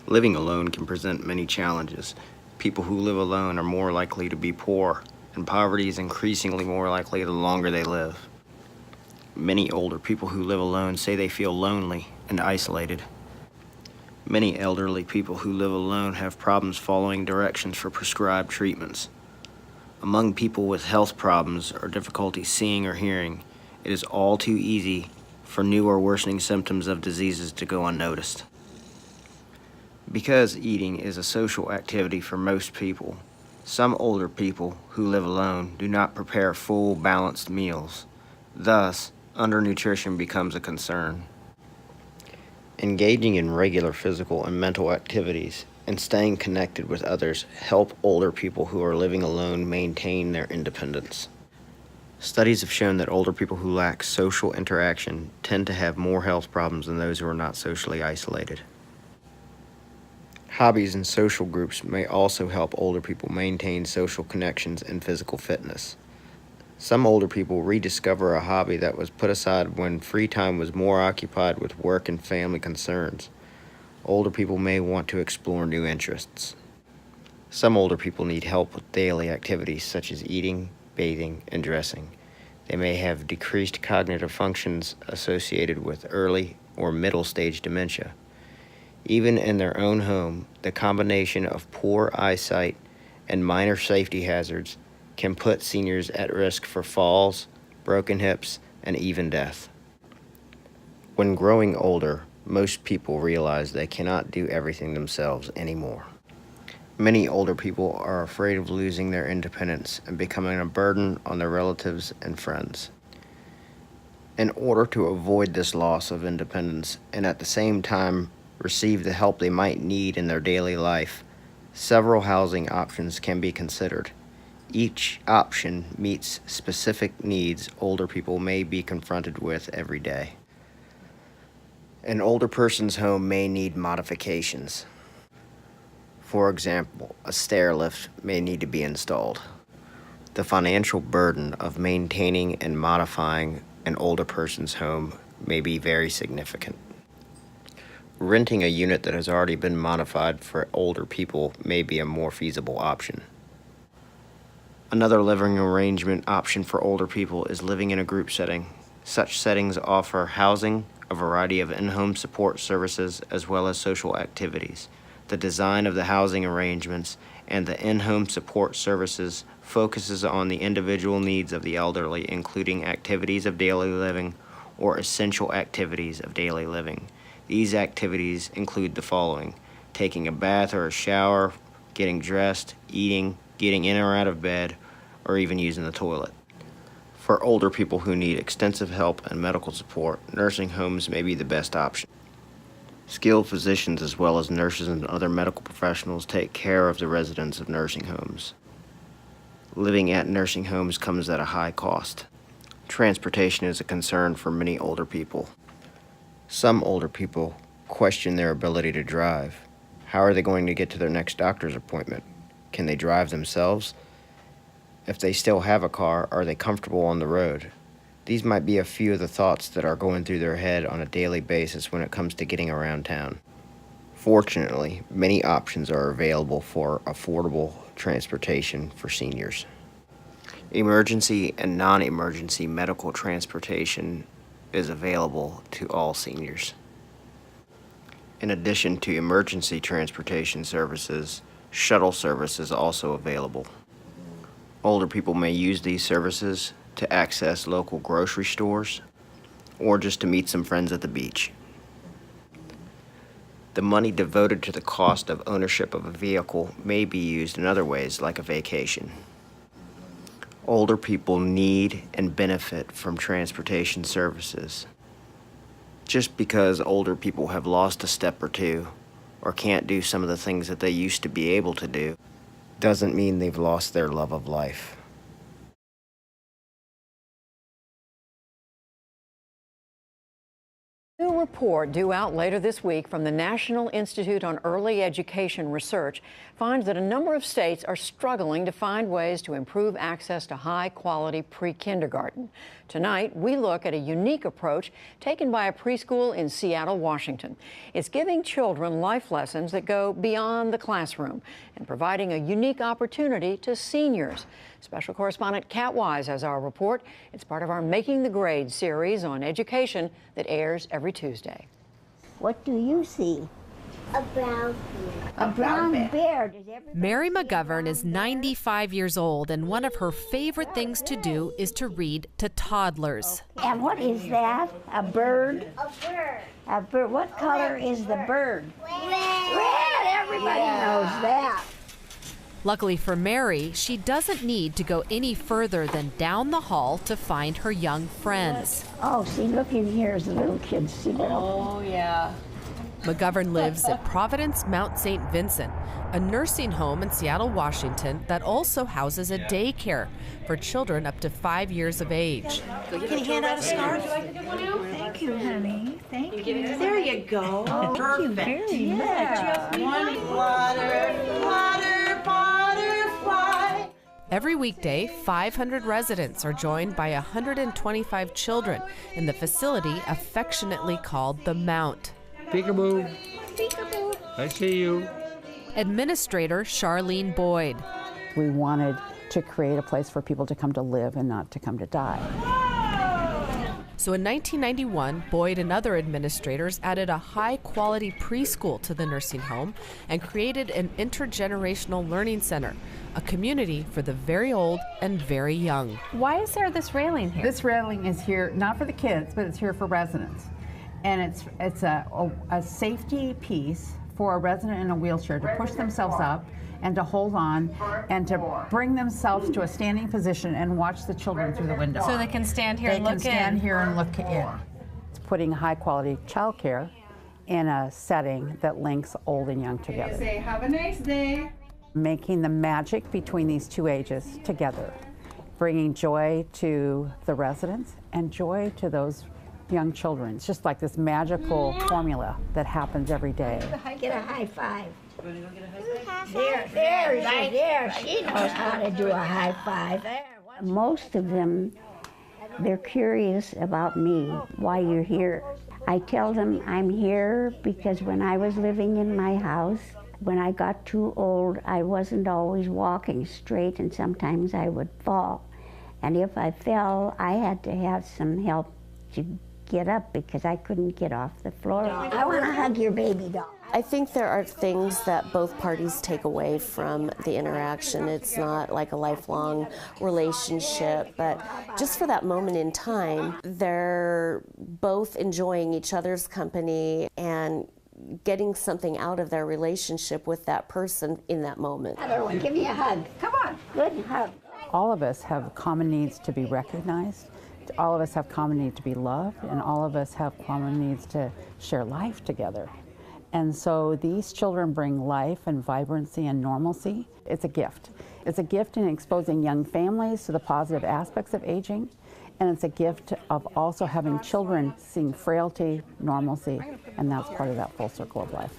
Living alone can present many challenges. People who live alone are more likely to be poor, and poverty is increasingly more likely the longer they live. Many older people who live alone say they feel lonely and isolated. Many elderly people who live alone have problems following directions for prescribed treatments. Among people with health problems or difficulty seeing or hearing, it is all too easy for new or worsening symptoms of diseases to go unnoticed. Because eating is a social activity for most people, some older people who live alone do not prepare full, balanced meals. Thus, undernutrition becomes a concern. Engaging in regular physical and mental activities and staying connected with others help older people who are living alone maintain their independence. Studies have shown that older people who lack social interaction tend to have more health problems than those who are not socially isolated. Hobbies and social groups may also help older people maintain social connections and physical fitness. Some older people rediscover a hobby that was put aside when free time was more occupied with work and family concerns. Older people may want to explore new interests. Some older people need help with daily activities such as eating, bathing, and dressing. They may have decreased cognitive functions associated with early or middle stage dementia. Even in their own home, the combination of poor eyesight and minor safety hazards can put seniors at risk for falls, broken hips, and even death. When growing older, most people realize they cannot do everything themselves anymore. Many older people are afraid of losing their independence and becoming a burden on their relatives and friends. In order to avoid this loss of independence and at the same time receive the help they might need in their daily life, several housing options can be considered. Each option meets specific needs older people may be confronted with every day. An older person's home may need modifications. For example, a stair lift may need to be installed. The financial burden of maintaining and modifying an older person's home may be very significant. Renting a unit that has already been modified for older people may be a more feasible option. Another living arrangement option for older people is living in a group setting. Such settings offer housing, a variety of in-home support services, as well as social activities. The design of the housing arrangements and the in-home support services focuses on the individual needs of the elderly, including activities of daily living or essential activities of daily living. These activities include the following: taking a bath or a shower, getting dressed, eating, getting in or out of bed, or even using the toilet. For older people who need extensive help and medical support, nursing homes may be the best option. Skilled physicians as well as nurses and other medical professionals take care of the residents of nursing homes. Living at nursing homes comes at a high cost. Transportation is a concern for many older people. Some older people question their ability to drive. How are they going to get to their next doctor's appointment? Can they drive themselves? If they still have a car, are they comfortable on the road? These might be a few of the thoughts that are going through their head on a daily basis when it comes to getting around town. Fortunately, many options are available for affordable transportation for seniors. Emergency and non-emergency medical transportation is available to all seniors. In addition to emergency transportation services, shuttle service is also available. Older people may use these services to access local grocery stores or just to meet some friends at the beach. The money devoted to the cost of ownership of a vehicle may be used in other ways, like a vacation. Older people need and benefit from transportation services. Just because older people have lost a step or two, or can't do some of the things that they used to be able to do, doesn't mean they've lost their love of life. report due out later this week from the National Institute on Early Education Research finds that a number of states are struggling to find ways to improve access to high-quality pre-kindergarten. Tonight, we look at a unique approach taken by a preschool in Seattle, Washington. It's giving children life lessons that go beyond the classroom and providing a unique opportunity to seniors. Special correspondent Kat Wise has our report. It's part of our Making the Grade series on education that airs every Tuesday. What do you see? A brown bear. A brown bear. Mary McGovern is 95 years old, and one of her favorite things to do is to read to toddlers. And what is that? A bird? A bird. A bird. What color is the bird? Red. Red. Everybody knows that. Luckily for Mary, she doesn't need to go any further than down the hall to find her young friends. Oh, see, look in here as the little kids sit down. Oh, yeah. McGovern lives at Providence Mount St. Vincent, a nursing home in Seattle, Washington that also houses a daycare for children up to 5 years of age. Can you hand out a scarf? Thank you, honey. Thank you. There you go. Oh, thank you very much. Butterfly. Every weekday, 500 residents are joined by 125 children in the facility affectionately called the Mount. Peekaboo. Peekaboo. I see you. Administrator Charlene Boyd. We wanted to create a place for people to come to live and not to come to die. So in 1991, Boyd and other administrators added a high-quality preschool to the nursing home and created an intergenerational learning center, a community for the very old and very young. Why is there this railing here? This railing is here not for the kids, but it's here for residents. And it's a safety piece for a resident in a wheelchair to push themselves up and to hold on and to bring themselves to a standing position and watch the children through the window. So they can stand here and look in. They can stand here and look in. It's putting high quality childcare in a setting that links old and young together. Say, have a nice day. Making the magic between these two ages together, bringing joy to the residents and joy to those young children. It's just like this magical formula that happens every day. Get a high five. There, she knows how to do a high five. Most of them, they're curious about me, why you're here. I tell them I'm here because when I was living in my house, when I got too old, I wasn't always walking straight and sometimes I would fall. And if I fell, I had to have some help to get up because I couldn't get off the floor. I want to hug your baby doll. I think there are things that both parties take away from the interaction. It's not like a lifelong relationship, but just for that moment in time, they're both enjoying each other's company and getting something out of their relationship with that person in that moment. Other one, give me a hug. Come on, good hug. All of us have common needs to be recognized. All of us have common need to be loved, and all of us have common needs to share life together. And so these children bring life and vibrancy and normalcy. It's a gift. It's a gift in exposing young families to the positive aspects of aging, and it's a gift of also having children seeing frailty, normalcy, and that's part of that full circle of life.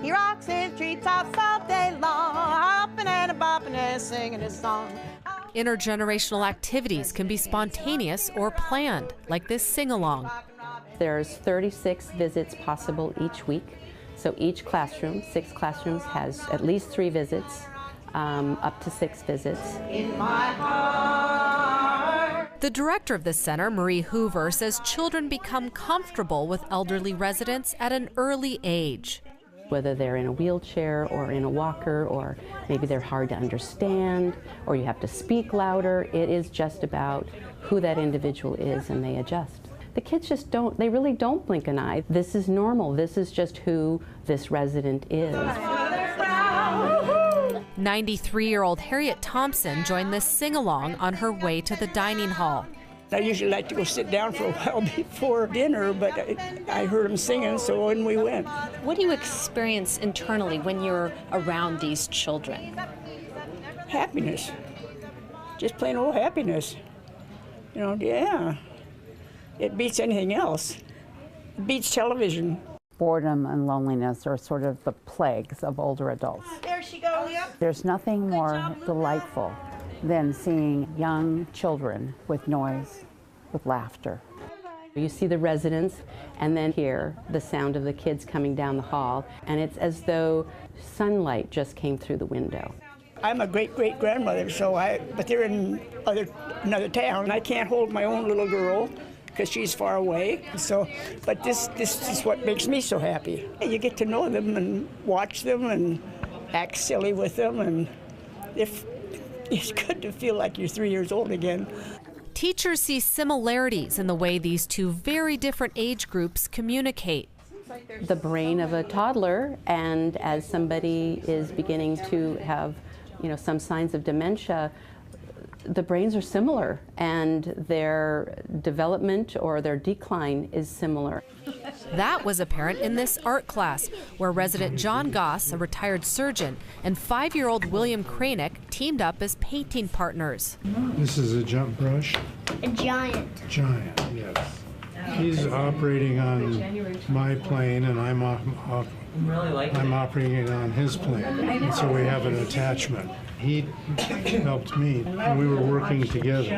He rocks his treetops all day long, hopping and bopping and singing his song. Intergenerational activities can be spontaneous or planned, like this sing-along. There's 36 visits possible each week. So each classroom, 6 classrooms, has at least 3 visits, up to 6 visits. In my heart. The director of the center, Marie Hoover, says children become comfortable with elderly residents at an early age. Whether they're in a wheelchair or in a walker, or maybe they're hard to understand, or you have to speak louder, it is just about who that individual is, and they adjust. The kids just don't, they really don't blink an eye. This is normal. This is just who this resident is. 93-year-old Harriet Thompson joined this sing-along on her way to the dining hall. I usually like to go sit down for a while before dinner, but I heard them singing, so in we went. What do you experience internally when you're around these children? Happiness. Just plain old happiness. You know, yeah. It beats anything else. beats television. Boredom and loneliness are sort of the plagues of older adults. There she goes. There's nothing more delightful than seeing young children with noise, with laughter. You see the residents and then hear the sound of the kids coming down the hall, and it's as though sunlight just came through the window. I'm a great-great-grandmother, but they're in another town. I can't hold my own little girl because she's far away. But this is what makes me so happy. You get to know them and watch them and act silly with them, and it's good to feel like you're 3 years old again. Teachers see similarities in the way these two very different age groups communicate. The brain of a toddler, and as somebody is beginning to have, some signs of dementia, the brains are similar and their development or their decline is similar. That was apparent in this art class, where resident John Goss, a retired surgeon, and 5-year-old William Kranick teamed up as painting partners. This is a jump brush. A giant. Giant, yes. He's operating on my plane, and I'm operating on his plane. And so we have an attachment. He helped me, and we were working together.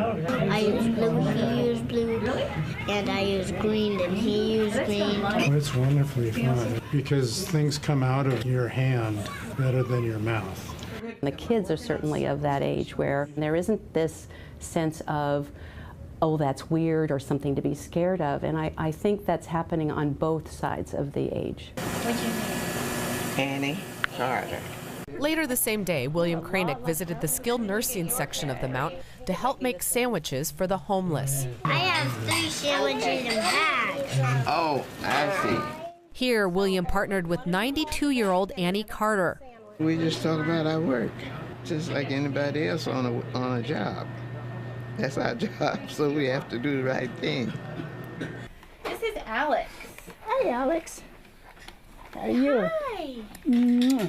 I used blue, he used blue, and I used green, and he used green. Oh, it's wonderfully fun because things come out of your hand better than your mouth. The kids are certainly of that age where there isn't this sense of, oh, that's weird or something to be scared of. And I think that's happening on both sides of the age. Annie Carter. Later the same day, William Kranick visited the skilled nursing section of the Mount to help make sandwiches for the homeless. I have 3 sandwiches in bags. Oh, I see. Here, William partnered with 92-year-old Annie Carter. We just talk about our work, just like anybody else on a job. That's our job, so we have to do the right thing. This is Alex. Hi, Alex. How are you? Hi. Mm-hmm.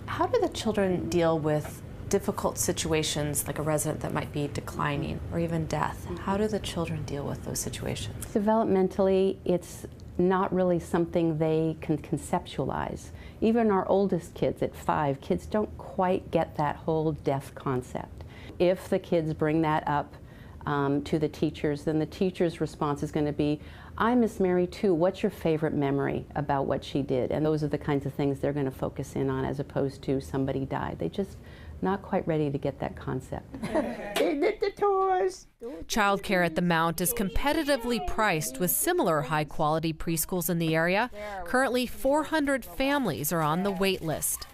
How do the children deal with difficult situations like a resident that might be declining or even death? How do the children deal with those situations? Developmentally, it's not really something they can conceptualize. Even our oldest kids at 5, kids don't quite get that whole death concept. If the kids bring that up to the teachers, then the teacher's response is going to be, I miss Mary too. What's your favorite memory about what she did? And those are the kinds of things they're going to focus in on, as opposed to somebody died. They just not quite ready to get that concept. Childcare at the Mount is competitively priced with similar high-quality preschools in the area. Currently, 400 families are on the wait list.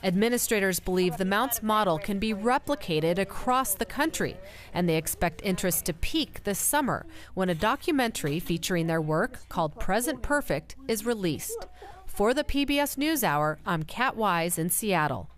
Administrators believe the Mount's model can be replicated across the country, and they expect interest to peak this summer when a documentary featuring their work called Present Perfect is released. For the PBS NewsHour, I'm Kat Wise in Seattle.